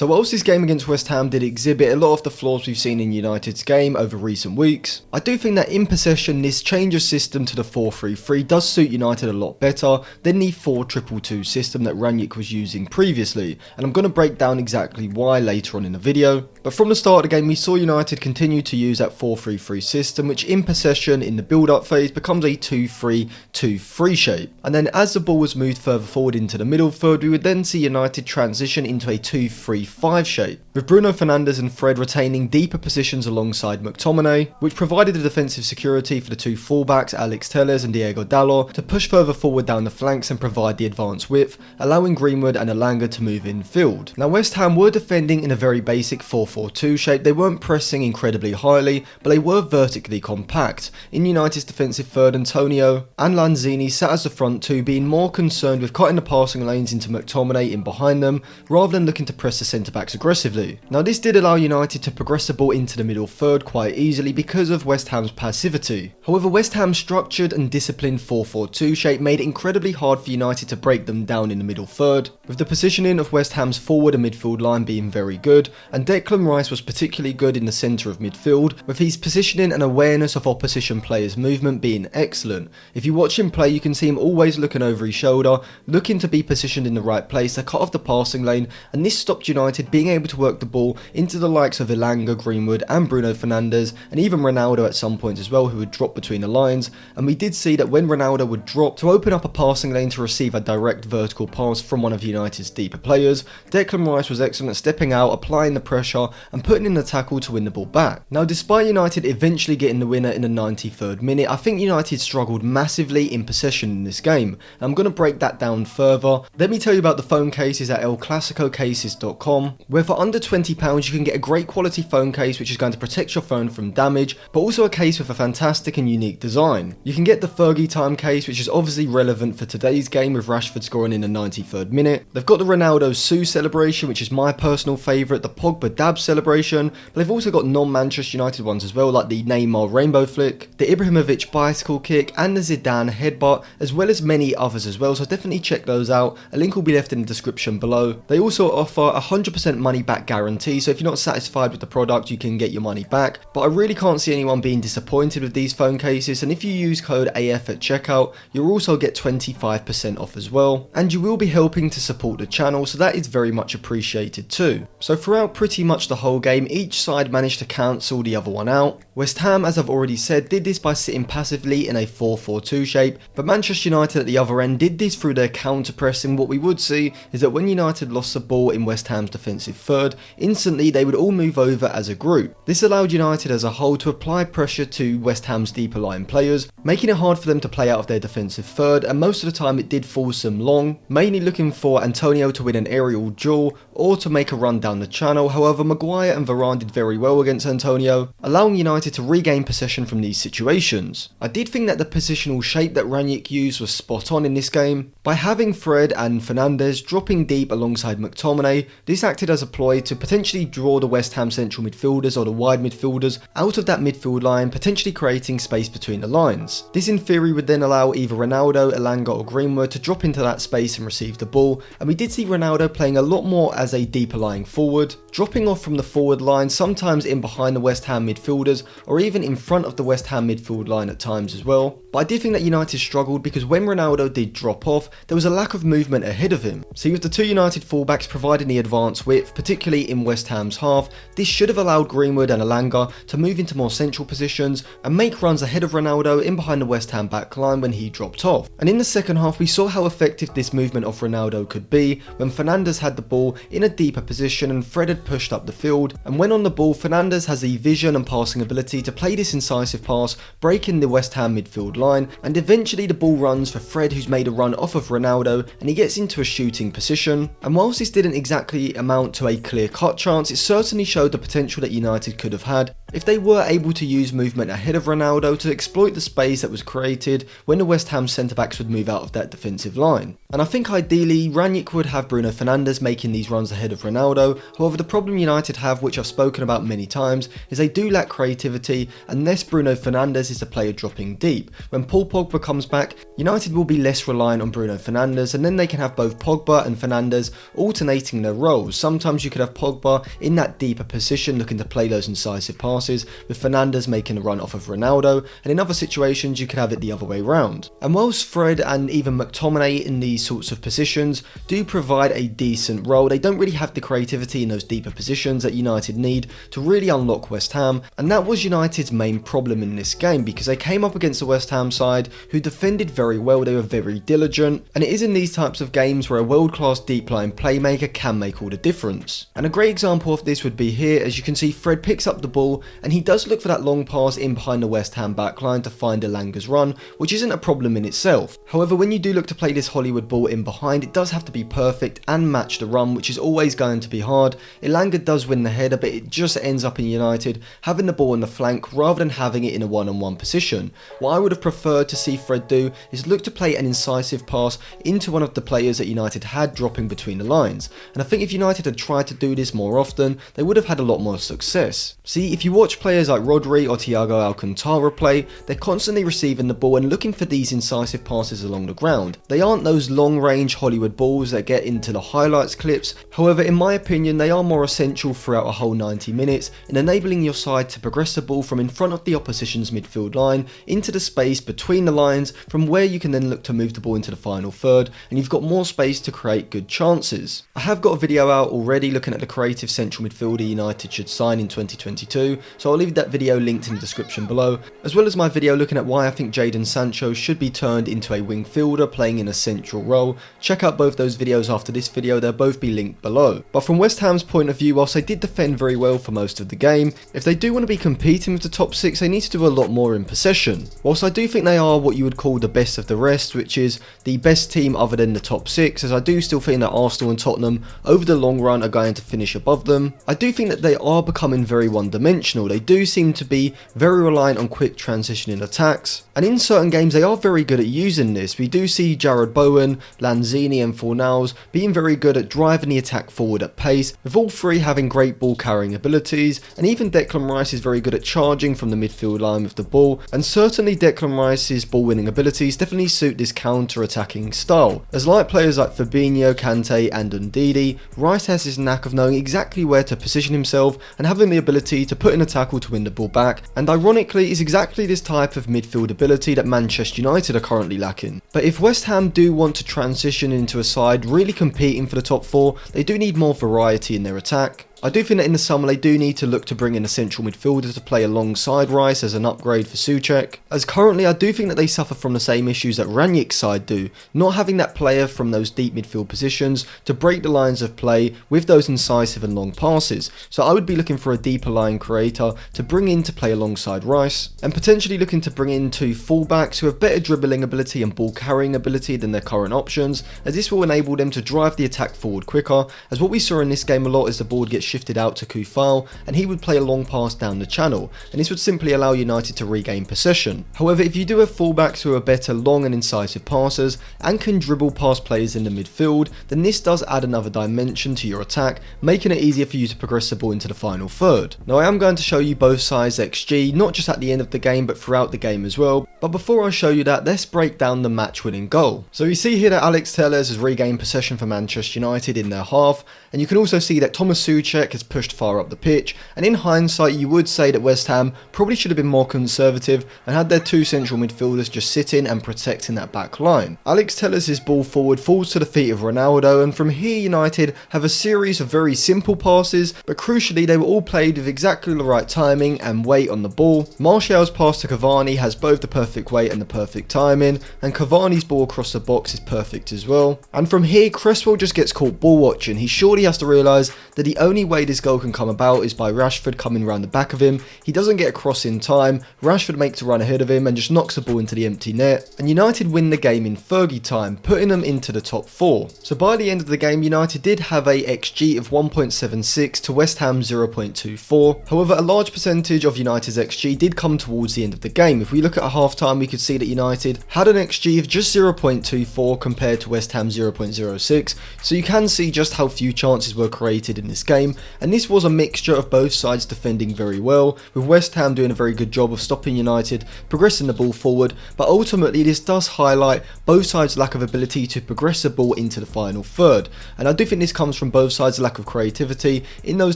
So whilst this game against West Ham did exhibit a lot of the flaws we've seen in United's game over recent weeks, I do think that in possession this change of system to the 4-3-3 does suit United a lot better than the 4-2-2 system that Rangnick was using previously, and I'm going to break down exactly why later on in the video. But from the start of the game we saw United continue to use that 4-3-3 system, which in possession in the build-up phase becomes a 2-3-2-3 shape, and then as the ball was moved further forward into the middle third we would then see United transition into a 2-3-5 shape, with Bruno Fernandes and Fred retaining deeper positions alongside McTominay, which provided the defensive security for the two fullbacks Alex Telles and Diego Dalot to push further forward down the flanks and provide the advanced width, allowing Greenwood and Elanga to move infield. Now West Ham were defending in a very basic 4-4-2 shape. They weren't pressing incredibly highly, but they were vertically compact. In United's defensive third, Antonio and Lanzini sat as the front two, being more concerned with cutting the passing lanes into McTominay in behind them, rather than looking to press the centre-backs aggressively. Now this did allow United to progress the ball into the middle third quite easily because of West Ham's passivity. However, West Ham's structured and disciplined 4-4-2 shape made it incredibly hard for United to break them down in the middle third, with the positioning of West Ham's forward and midfield line being very good, and Declan Rice was particularly good in the centre of midfield, with his positioning and awareness of opposition players' movement being excellent. If you watch him play you can see him always looking over his shoulder, looking to be positioned in the right place to cut off the passing lane, and this stopped United being able to work the ball into the likes of Elanga, Greenwood and Bruno Fernandes, and even Ronaldo at some points as well, who would drop between the lines. And we did see that when Ronaldo would drop to open up a passing lane to receive a direct vertical pass from one of United's deeper players, Declan Rice was excellent at stepping out, applying the pressure and putting in the tackle to win the ball back. Now despite United eventually getting the winner in the 93rd minute, I think United struggled massively in possession in this game, and I'm going to break that down further. Let me tell you about the phone cases at elclasicocases.com, where for under £20 you can get a great quality phone case which is going to protect your phone from damage, but also a case with a fantastic and unique design. You can get the Fergie time case, which is obviously relevant for today's game with Rashford scoring in the 93rd minute. They've got the Ronaldo Sue celebration, which is my personal favourite, the Pogba Dab celebration, but they've also got non-Manchester United ones as well, like the Neymar rainbow flick, the Ibrahimovic bicycle kick and the Zidane headbutt, as well as many others as well, so definitely check those out. A link will be left in the description below. They also offer a 100% money back guarantee, so if you're not satisfied with the product you can get your money back, but I really can't see anyone being disappointed with these phone cases, and if you use code AF at checkout you'll also get 25% off as well, and you will be helping to support the channel, so that is very much appreciated too. So throughout pretty much the whole game each side managed to cancel the other one out. West Ham, as I've already said, did this by sitting passively in a 4-4-2 shape, but Manchester United at the other end did this through their counter pressing. What we would see is that when United lost the ball in West Ham's defensive third, instantly they would all move over as a group. This allowed United as a whole to apply pressure to West Ham's deeper line players, making it hard for them to play out of their defensive third, and most of the time it did force them long, mainly looking for Antonio to win an aerial duel or to make a run down the channel. However, Maguire and Varane did very well against Antonio, allowing United to regain possession from these situations. I did think that the positional shape that Rangnick used was spot on in this game. By having Fred and Fernandes dropping deep alongside McTominay, this acted as a ploy to potentially draw the West Ham central midfielders or the wide midfielders out of that midfield line, potentially creating space between the lines. This in theory would then allow either Ronaldo, Elanga or Greenwood to drop into that space and receive the ball, and we did see Ronaldo playing a lot more as a deeper lying forward, dropping off from the forward line, sometimes in behind the West Ham midfielders or even in front of the West Ham midfield line at times as well. But I did think that United struggled because when Ronaldo did drop off, there was a lack of movement ahead of him. See, with the two United fullbacks providing the advanced width, particularly in West Ham's half, this should have allowed Greenwood and Elanga to move into more central positions and make runs ahead of Ronaldo in behind the West Ham back line when he dropped off. And in the second half we saw how effective this movement of Ronaldo could be when Fernandes had the ball in a deeper position and Fred had pushed up the field, and when on the ball Fernandes has the vision and passing ability to play this incisive pass, breaking the West Ham midfield line, and eventually the ball runs for Fred, who's made a run off of Ronaldo and he gets into a shooting position. And whilst this didn't exactly amount to a clear-cut chance, it certainly showed the potential that United could have had if they were able to use movement ahead of Ronaldo to exploit the space that was created when the West Ham centre-backs would move out of that defensive line. And I think ideally Rangnick would have Bruno Fernandes making these runs ahead of Ronaldo. However, the problem United have, which I've spoken about many times, is they do lack creativity, unless Bruno Fernandes is the player dropping deep. When Paul Pogba comes back, United will be less reliant on Bruno Fernandes, and then they can have both Pogba and Fernandes alternating their roles. Sometimes you could have Pogba in that deeper position looking to play those incisive passes, with Fernandes making a run off of Ronaldo, and in other situations you could have it the other way round. And whilst Fred and even McTominay in these sorts of positions do provide a decent role, they don't really have the creativity in those deeper positions that United need to really unlock West Ham, and that was United's main problem in this game, because they came up against the West Ham side who defended very well, they were very diligent, and it is in these types of games where a world-class deep line playmaker can make all the difference. And a great example of this would be here. As you can see, Fred picks up the ball and he does look for that long pass in behind the West Ham backline to find Elanga's run, which isn't a problem in itself. However, when you do look to play this Hollywood ball in behind, it does have to be perfect and match the run, which is always going to be hard. Elanga does win the header, but it just ends up in United having the ball on the flank rather than having it in a one-on-one position. What I would have preferred to see Fred do is look to play an incisive pass into one of the players that United had dropping between the lines, and I think if United had tried to do this more often, they would have had a lot more success. See, if you watch players like Rodri or Thiago Alcantara play, they're constantly receiving the ball and looking for these incisive passes along the ground. They aren't those long-range Hollywood balls that get into the highlights clips. However, in my opinion, they are more essential throughout a whole 90 minutes in enabling your side to progress the ball from in front of the opposition's midfield line into the space between the lines, from where you can then look to move the ball into the final third, and you've got more space to create good chances. I have got a video out already looking at the creative central midfielder United should sign in 2022, so I'll leave that video linked in the description below, as well as my video looking at why I think Jadon Sancho should be turned into a wing fielder playing in a central role. Check out both those videos after this video, they'll both be linked below. But from West Ham's point of view, whilst they did defend very well for most of the game, if they do want to be competing with the top 6, they need to do a lot more in possession. Whilst I do think they are what you would call the best of the rest, which is the best team other than the top 6, as I do still think that Arsenal and Tottenham over the long run are going to finish above them, I do think that they are becoming very one-dimensional. They do seem to be very reliant on quick transitioning attacks, and in certain games they are very good at using this. We do see Jared Bowen, Lanzini and Fornals being very good at driving the attack forward at pace, with all three having great ball carrying abilities, and even Declan Rice is very good at charging from the midfield line with the ball, and certainly Declan Rice's ball winning abilities definitely suit this counter-attacking style. As like players like Fabinho, Kante and Ndidi, Rice has his knack of knowing exactly where to position himself and having the ability to put in a tackle to win the ball back, and ironically is exactly this type of midfield ability that Manchester United are currently lacking. But if West Ham do want to transition into a side really competing for the top 4, they do need more variety in their attack. I do think that in the summer they do need to look to bring in a central midfielder to play alongside Rice as an upgrade for Souček, as currently I do think that they suffer from the same issues that Rangnick's side do, not having that player from those deep midfield positions to break the lines of play with those incisive and long passes. So I would be looking for a deeper line creator to bring in to play alongside Rice, and potentially looking to bring in 2 fullbacks who have better dribbling ability and ball carrying ability than their current options, as this will enable them to drive the attack forward quicker, as what we saw in this game a lot is the ball gets shifted out to Kufal and he would play a long pass down the channel, and this would simply allow United to regain possession. However, if you do have fullbacks who are better long and incisive passers and can dribble past players in the midfield, then this does add another dimension to your attack, making it easier for you to progress the ball into the final third. Now I am going to show you both sides XG, not just at the end of the game but throughout the game as well, but before I show you that, let's break down the match winning goal. So you see here that Alex Telles has regained possession for Manchester United in their half, and you can also see that Thomas Souček has pushed far up the pitch, and in hindsight you would say that West Ham probably should have been more conservative and had their 2 central midfielders just sitting and protecting that back line. Alex Telles' ball forward falls to the feet of Ronaldo, and from here United have a series of very simple passes, but crucially they were all played with exactly the right timing and weight on the ball. Martial's pass to Cavani has both the perfect weight and the perfect timing, and Cavani's ball across the box is perfect as well. And from here Cresswell just gets caught ball watching. He surely has to realise that the only way this goal can come about is by Rashford coming around the back of him. He doesn't get across in time, Rashford makes a run ahead of him and just knocks the ball into the empty net, and United win the game in Fergie time, putting them into the top 4. So by the end of the game, United did have a XG of 1.76 to West Ham 0.24. However, a large percentage of United's XG did come towards the end of the game. If we look at a half time, we could see that United had an XG of just 0.24 compared to West Ham 0.06, so you can see just how few chances were created in this game, and this was a mixture of both sides defending very well, with West Ham doing a very good job of stopping United, progressing the ball forward, but ultimately this does highlight both sides' lack of ability to progress the ball into the final third, and I do think this comes from both sides' lack of creativity in those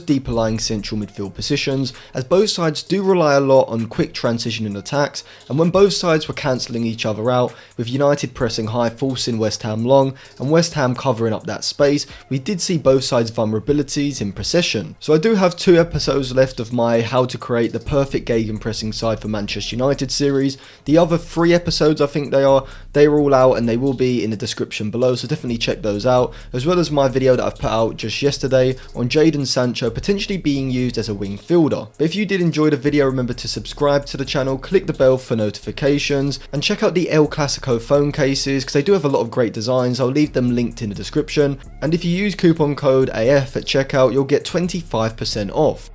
deeper lying central midfield positions, as both sides do rely a lot on quick transition and attacks, and when both sides were cancelling each other out, with United pressing high, forcing West Ham long, and West Ham covering up that space, we did see both sides' vulnerabilities in possession. So I do have 2 episodes left of my how to create the perfect gegenpressing side for Manchester United series. The other 3 episodes, I think they are all out and they will be in the description below, so definitely check those out, as well as my video that I've put out just yesterday on Jadon Sancho potentially being used as a wing fielder. But if you did enjoy the video, remember to subscribe to the channel, click the bell for notifications, and check out the El Clasico phone cases because they do have a lot of great designs. I'll leave them linked in the description, and if you use coupon code AF at checkout, you'll get 25% off.